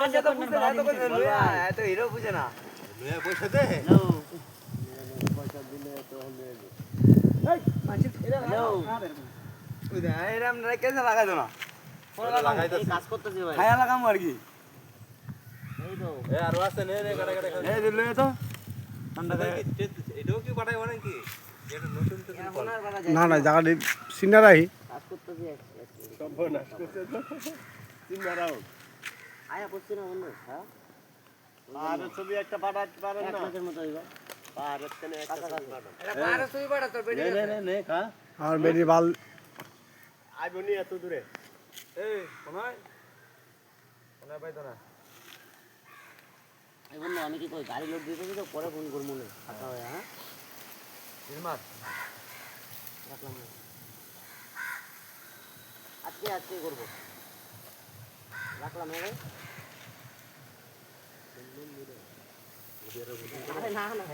আজ তো বুঝে না, এত কথা লইয়া এত হিরো বুঝে না। লয়ে পয়সা দে পয়সা দিলে তো হলে এই মানছি এরা না দেন। ওই দে এরা আমরা কেসে লাগাই দাও না। পরে লাগাই এই কাজ করতেছি ভাই খায়া লাগাম আর কি। এই তো এ আর আছে নে নে গাড়া গাড়া এই দিল তো ঠান্ডা করে এটাও কি পাঠাই মানে কি এটা নতুন তো এখন আর বাড়া না না জায়গাটি সিনারাই কাজ করতেছি সর্বনাশ করছে তো চিন্তারাও আয়া পড়ছি না বন্ধু হ্যাঁ আর ছবি একটা পাঠাতে পারেন এক না মাসের মতো হইবা পাহাড়ের তেনে একটা ছবি পাঠান এটা পারে তুই বড় তোর বেডি নে নে নে খা আর বেটি বাল আইবনি এত দূরে এই কোনায় কোনায় পাইতো না। এই বন্ধু আমি কি কই গাড়ি লোড দিতেছি তো পরে ফোন করবো মনে কথা হয় হ্যাঁ নির্মাত রাখলাম না। আজকে করবো রাখলাম না রে আরে না না